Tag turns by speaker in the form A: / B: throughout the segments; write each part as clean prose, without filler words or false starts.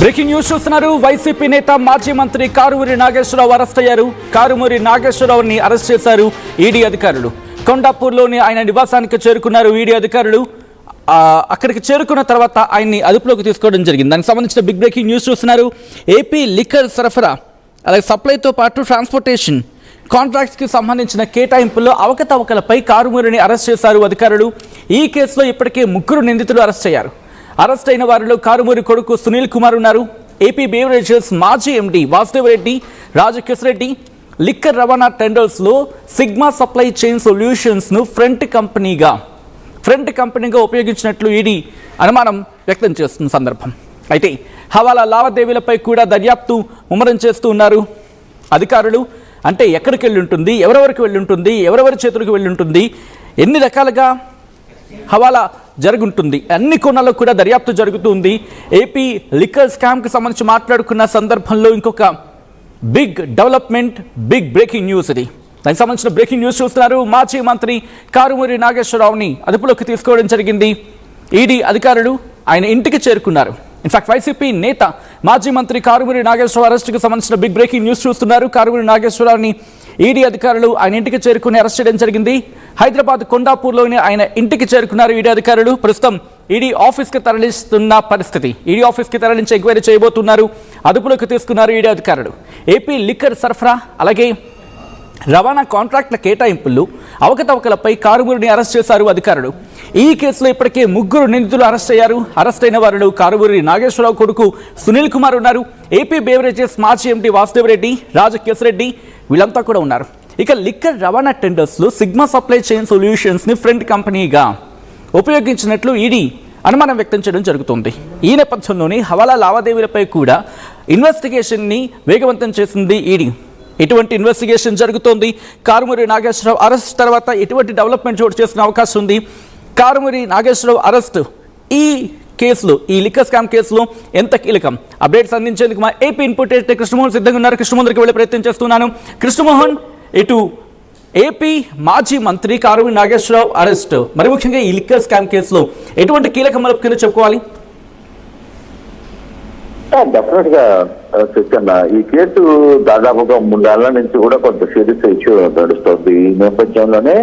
A: Breaking news చూస్తున్నారు. YCP నేత మాజీ మంత్రి కారుమూరి నాగేశ్వరరావు అరెస్ట్ అయ్యారు. కారుమూరి నాగేశ్వరరావుని అరెస్ట్ చేశారు ఈడీ అధికారులు. కొండాపూర్లోని ఆయన నివాసానికి చేరుకున్నారు ఈడీ అధికారులు. అక్కడికి చేరుకున్న తర్వాత ఆయన్ని అదుపులోకి తీసుకోవడం జరిగింది. దానికి సంబంధించిన బిగ్ బ్రేకింగ్ న్యూస్ చూస్తున్నారు. ఏపీ లిక్కర్ సరఫరా అలాగే సప్లైతో పాటు ట్రాన్స్పోర్టేషన్ కాంట్రాక్ట్స్కి సంబంధించిన కేటాయింపుల్లో అవకతవకలపై కారుమూరిని అరెస్ట్ చేశారు అధికారులు. ఈ కేసులో ఇప్పటికే 3 నిందితులు అరెస్ట్ అయ్యారు. అరెస్ట్ అయిన వారిలో కారుమూరి కొడుకు సునీల్ కుమార్ ఉన్నారు. ఏపీ బేవరేజెస్ మాజీ ఎండీ వాసుదేవ్ రెడ్డి, రాజకేశ్ రెడ్డి లిక్కర్ రవాణా టెండర్స్లో సిగ్మా సప్లై చైన్ సొల్యూషన్స్ను ఫ్రంట్ కంపెనీగా ఉపయోగించినట్లు ఈడీ అనుమానం వ్యక్తం చేస్తున్న సందర్భం. అయితే హవాలా లావాదేవీలపై కూడా దర్యాప్తు ముమ్మరం చేస్తూ ఉన్నారు అధికారులు. అంటే ఎక్కడికి వెళ్ళి ఉంటుంది, ఎవరెవరికి వెళ్ళి ఉంటుంది, ఎవరెవరి చేతులకు వెళ్ళి ఉంటుంది, ఎన్ని రకాలుగా హవాలా జరుగుతుంది, అన్ని కోణాల్లో కూడా దర్యాప్తు జరుగుతుంది. ఏపీ లిక్కర్ స్కామ్కి సంబంధించి మాట్లాడుకున్న సందర్భంలో ఇంకొక big development, big breaking news ఇది. దానికి సంబంధించిన బ్రేకింగ్ న్యూస్ చూస్తున్నారు. మాజీ మంత్రి కారుమూరి నాగేశ్వరరావుని అదుపులోకి తీసుకోవడం జరిగింది ఈడీ అధికారులు. ఆయన ఇంటికి చేరుకున్నారు. ఇన్ఫాక్ట్ వైసీపీ నేత మాజీ మంత్రి కారుమూరి నాగేశ్వరరావు అరెస్టుకు సంబంధించిన బిగ్ బ్రేకింగ్ న్యూస్ చూస్తున్నారు. కారుమూరి నాగేశ్వరరావుని ఈడీ అధికారులు ఆయన ఇంటికి చేరుకుని అరెస్ట్ చేయడం జరిగింది. హైదరాబాద్ కొండాపూర్లోని ఆయన ఇంటికి చేరుకున్నారు ఈడీ అధికారులు. ప్రస్తుతం ఈడీ ఆఫీస్కి తరలిస్తున్న పరిస్థితి. ఈడీ ఆఫీస్కి తరలించి ఎంక్వైరీ చేయబోతున్నారు. అదుపులోకి తీసుకున్నారు ఈడీ అధికారులు. ఏపీ లిక్కర్ సరఫరా అలాగే రవాణా కాంట్రాక్ట్ల కేటాయింపులు అవకతవకలపై కారుమూరిని అరెస్ట్ చేశారు అధికారులు. ఈ కేసులో ఇప్పటికే 3 నిందితులు అరెస్ట్ అయ్యారు. అరెస్ట్ అయిన వారిలో కారుమూరి నాగేశ్వరరావు కొడుకు సునీల్ కుమార్ ఉన్నారు. ఏపీ బేవరేజెస్ మాజీ ఎండీ వాసుదేవ్ రెడ్డి, రాజకేశ్ రెడ్డి వీళ్ళంతా కూడా ఉన్నారు. ఇక లిక్కర్ రవాణా టెండర్స్లో సిగ్మా సప్లై చైన్ సొల్యూషన్స్ని ఫ్రంట్ కంపెనీగా ఉపయోగించినట్లు ఈడీ అనుమానం వ్యక్తం చేయడం జరుగుతుంది. ఈ నేపథ్యంలోనే హవాలా లావాదేవీలపై కూడా ఇన్వెస్టిగేషన్ని వేగవంతం చేసింది ఈడీ. ఎటువంటి ఇన్వెస్టిగేషన్ జరుగుతోంది, కారుమూరి నాగేశ్వరరావు అరెస్ట్ తర్వాత ఎటువంటి డెవలప్మెంట్ చోటు చేసుకునే అవకాశం ఉంది, కారుమూరి నాగేశ్వరరావు అరెస్ట్ ఈ కేసులో, ఈ లిక్కర్ స్కామ్ కేసులో ఎంత కీలకం, అప్డేట్స్ అందించేందుకు మా ఏపీ ఇన్పుట్ ఎడిటర్ కృష్ణమోహన్ సిద్ధంగా ఉన్నారు. కృష్ణమోహన్ దగ్గరికి వెళ్ళే ప్రయత్నం చేస్తున్నాను. కృష్ణమోహన్, ఇటు ఏపీ మాజీ మంత్రి కారుమూరి నాగేశ్వరరావు అరెస్ట్, మరి ముఖ్యంగా ఈ లిక్కర్ స్కామ్ కేసులో ఎటువంటి కీలక మలుపు కింద చెప్పుకోవాలి?
B: డెఫినెట్ గా చెప్తున్నా, ఈ కేసు దాదాపుగా 3 ఏళ్ల నుంచి కూడా కొంత సీరియస్ ఇష్యూ నడుస్తుంది. ఈ నేపథ్యంలోనే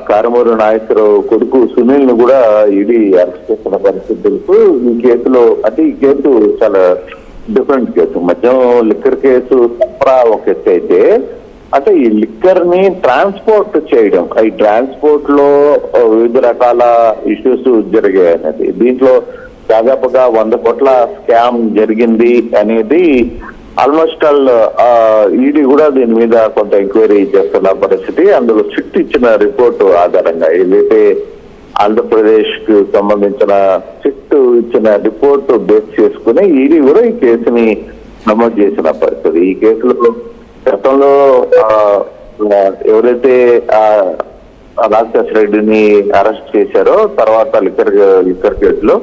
B: కారుమూరి నాగేశ్వరరావు కొడుకు సునీల్ ను కూడా ఈడీ అరెస్ట్ చేస్తున్న పరిస్థితి తెలుసు. ఈ కేసులో అంటే ఈ కేసు చాలా డిఫరెంట్ కేసు. మద్యం లిక్కర్ కేసు సరఫరా ఒక ఎత్తు అయితే, అంటే ఈ లిక్కర్ ని ట్రాన్స్పోర్ట్ చేయడం, ఈ ట్రాన్స్పోర్ట్ లో వివిధ రకాల ఇష్యూస్ జరిగాయి అనేది, దీంట్లో దాదాపుగా 100 కోట్ల స్కామ్ జరిగింది అనేది ఆల్మోస్ట్ ఆల్ ఈడీ కూడా దీని మీద కొంత ఎంక్వైరీ చేస్తున్న పరిస్థితి. అందులో సిట్ ఇచ్చిన రిపోర్టు ఆధారంగా, ఏదైతే ఆంధ్రప్రదేశ్ కు సంబంధించిన సిట్ ఇచ్చిన రిపోర్టు బేస్ చేసుకుని ఈడీ కూడా ఈ కేసుని నమోదు చేసిన పరిస్థితి. ఈ కేసులో గతంలో ఎవరైతే రాజకేశ్ రెడ్డిని అరెస్ట్ చేశారో తర్వాత లిక్కర్ కేసులో,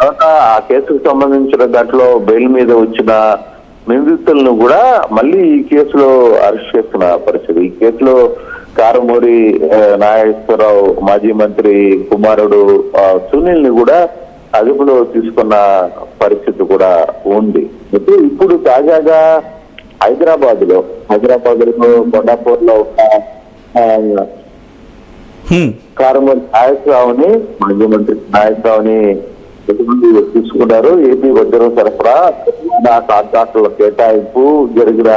B: తర్వాత ఆ కేసుకు సంబంధించిన దాంట్లో బెయిల్ మీద వచ్చిన నిందితులను కూడా మళ్ళీ ఈ కేసులో అరెస్ట్ చేస్తున్న పరిస్థితి. ఈ కేసులో కారుమూరి నాగేశ్వరరావు మాజీ మంత్రి కుమారుడు సునీల్ ని కూడా అదుపులో తీసుకున్న పరిస్థితి కూడా ఉంది. అయితే ఇప్పుడు తాజాగా హైదరాబాద్ లో కొండాపూర్ లో కారుమూరి నాగేశ్వరరావుని, మాజీ మంత్రి నాగేశ్వరరావుని తీసుకున్నారు. ఏపీ వజ్రం సరఫరా కాంట్రాక్టుల కేటాయింపు జరిగిన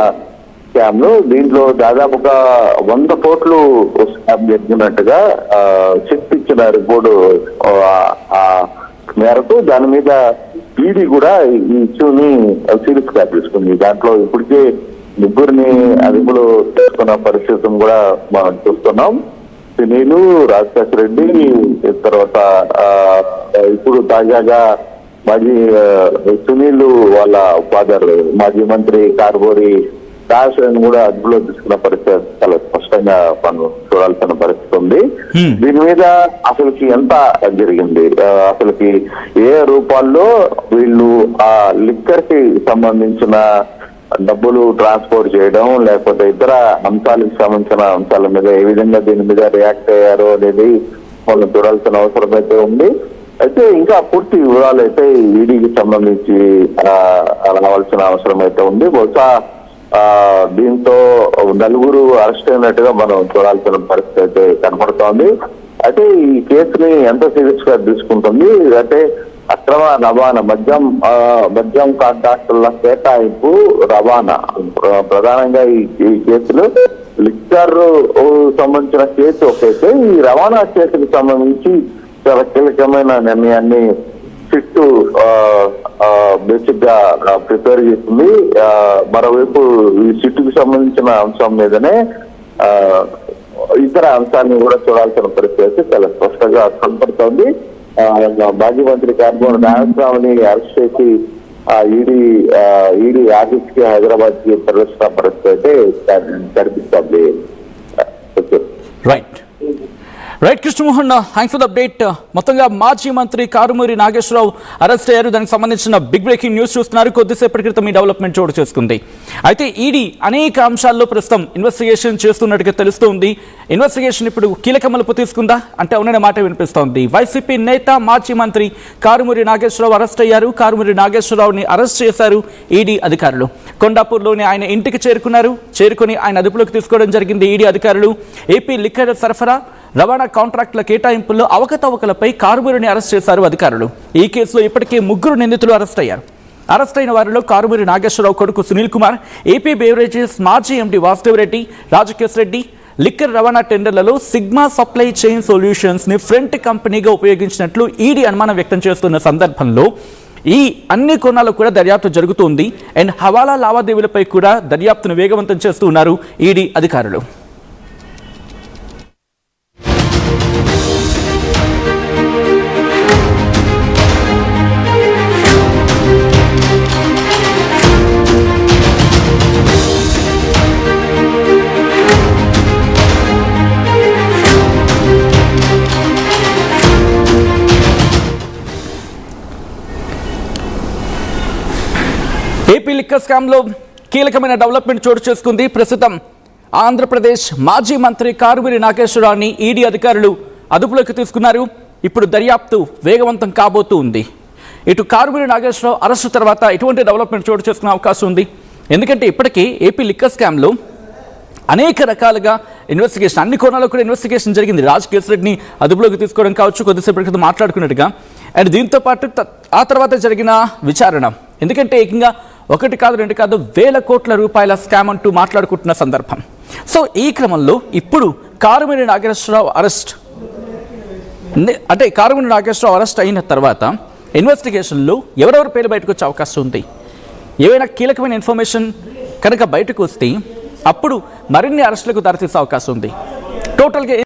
B: స్కామ్ ను, దీంట్లో దాదాపుగా 100 కోట్లు స్కామ్ జరిగినట్టుగా చెక్ ఇచ్చిన రిపోర్టు మేరకు దాని మీద ఈడీ కూడా ఈ ఇష్యూని సీరియస్ గా తీసుకుంది. దాంట్లో ఇప్పటికే 3 అదుపులో తీసుకున్న పరిస్థితిని కూడా మనం చూస్తున్నాం. సునీలు, రాజకేశ్ రెడ్డి, తర్వాత ఇప్పుడు తాజాగా మాజీ సునీల్ వాళ్ళ ఫాదర్ మాజీ మంత్రి కారుమూరి నాగేశ్వరరావుని కూడా అదుపులో తీసుకున్న పరిస్థితి చాలా స్పష్టంగా మనం చూడాల్సిన పరిస్థితి ఉంది. దీని మీద అసలుకి ఎంత జరిగింది, అసలుకి ఏ రూపాల్లో వీళ్ళు ఆ లిక్కర్ కి సంబంధించిన డబ్బులు ట్రాన్స్పోర్ట్ చేయడం, లేకపోతే ఇతర అంశాలకు సంబంధించిన అంశాల మీద ఏ విధంగా దీని మీద రియాక్ట్ అయ్యారో అనేది మనం చూడాల్సిన అవసరం అయితే ఉంది. అయితే ఇంకా పూర్తి వివరాలు అయితే ఈడీకి సంబంధించి రావాల్సిన అవసరం అయితే ఉంది. బహుశా దీంతో నలుగురు అరెస్ట్ అయినట్టుగా మనం చూడాల్సిన పరిస్థితి అయితే కనపడుతోంది. అయితే ఈ కేసుని ఎంత సీరియస్ గా తీసుకుంటుంది అంటే అక్రమ రవాణా మద్యం కాంట్రాక్టుల కేటాయింపు రవాణా ప్రధానంగా ఈ కేసులో లిక్కర్ సంబంధించిన కేసు ఒకైతే ఈ రవాణా కేసుకు సంబంధించి చాలా కీలకమైన నిర్ణయాన్ని సిట్ బేసిక్ గా ప్రిపేర్ చేసింది. మరోవైపు ఈ సిట్ కు సంబంధించిన అంశం మీదనే ఇతర అంశాన్ని కూడా చూడాల్సిన పరిస్థితి చాలా స్పష్టంగా కనపడుతోంది. మాజీ మంత్రి కారుమూరి నాగేశ్వరరావుని అరెస్ట్ చేసి ఈడీ ఆఫీస్ కి హైదరాబాద్ కి ప్రవేశించిన పరిస్థితి అయితే కనిపిస్తోంది.
A: Right Krishnamohan, thanks for the update. మొత్తంగా మాజీ మంత్రి కారుమూరి నాగేశ్వరరావు అరెస్ట్ అయ్యారు. దానికి సంబంధించిన బిగ్ బ్రేకింగ్ న్యూస్ చూస్తున్నారు. కొద్దిసేపటి క్రితం ఈ డెవలప్మెంట్ చోటు చేసుకుంది. అయితే ఈడీ అనేక అంశాల్లో ప్రస్తుతం ఇన్వెస్టిగేషన్ చేస్తున్నట్టుగా తెలుస్తోంది. ఇన్వెస్టిగేషన్ ఇప్పుడు కీలక మలుపు తీసుకుందా అంటే అవుననే మాట వినిపిస్తోంది. వైసీపీ నేత మాజీ మంత్రి కారుమూరి నాగేశ్వరరావు అరెస్ట్ అయ్యారు. కారుమూరి నాగేశ్వరరావుని అరెస్ట్ చేశారు ఈడీ అధికారులు. కొండాపూర్లోని ఆయన ఇంటికి చేరుకుని ఆయన అదుపులోకి తీసుకోవడం జరిగింది ఈడీ అధికారులు. ఏపీ లిక్కర్ సరఫరా రవాణా కాంట్రాక్టుల కేటాయింపుల్లో అవకతవకలపై కారుమూరిని అరెస్ట్ చేశారు అధికారులు. ఈ కేసులో ఇప్పటికే 3 నిందితులు అరెస్ట్ అయ్యారు. అరెస్ట్ అయిన వారిలో కారుమూరి నాగేశ్వరరావు కొడుకు సునీల్ కుమార్, ఏపీ బేవరేజెస్ మాజీ ఎండీ వాసుదేవ్ రెడ్డి, రాజకేశ్ రెడ్డి లిక్కర్ రవాణా టెండర్లలో సిగ్మా సప్లై చైన్ సొల్యూషన్స్ ని ఫ్రంట్ కంపెనీగా ఉపయోగించినట్లు ఈడీ అనుమానం వ్యక్తం చేస్తున్న సందర్భంలో ఈ అన్ని కోణాల్లో కూడా దర్యాప్తు జరుగుతుంది. అండ్ హవాలా లావాదేవీలపై కూడా దర్యాప్తును వేగవంతం చేస్తూ ఉన్నారు ఈడీ అధికారులు. ఏపీ లిక్కర్ స్కామ్లో కీలకమైన డెవలప్మెంట్ చోటు చేసుకుంది. ప్రస్తుతం ఆంధ్రప్రదేశ్ మాజీ మంత్రి కారుమూరి నాగేశ్వరరావుని ఈడీ అధికారులు అదుపులోకి తీసుకున్నారు. ఇప్పుడు దర్యాప్తు వేగవంతం కాబోతూ ఉంది. ఇటు కారుమూరి నాగేశ్వరరావు అరెస్టు తర్వాత ఎటువంటి డెవలప్మెంట్ చోటు చేసుకునే అవకాశం ఉంది. ఎందుకంటే ఇప్పటికీ ఏపీ లిక్కర్ స్కామ్లో అనేక రకాలుగా ఇన్వెస్టిగేషన్, అన్ని కోణాల్లో కూడా ఇన్వెస్టిగేషన్ జరిగింది. రాజకేశ్ రెడ్డిని అదుపులోకి తీసుకోవడం కావచ్చు, కొద్దిసేపటి క్రితం మాట్లాడుకున్నట్టుగా. అండ్ దీంతో పాటు ఆ తర్వాత జరిగిన విచారణ, ఎందుకంటే ఏకంగా 1 కాదు 2 కాదు వేల కోట్ల రూపాయల స్కామ్ అంటూ మాట్లాడుకుంటున్న సందర్భం. సో ఈ క్రమంలో ఇప్పుడు కారుమూరి నాగేశ్వరరావు అరెస్ట్ అయిన తర్వాత ఇన్వెస్టిగేషన్లో ఎవరెవరు పేరు బయటకు వచ్చే అవకాశం ఉంది. ఏవైనా కీలకమైన ఇన్ఫర్మేషన్ కనుక బయటకు వస్తే అప్పుడు మరిన్ని అరెస్టులకు దారితీసే అవకాశం ఉంది. టోటల్గా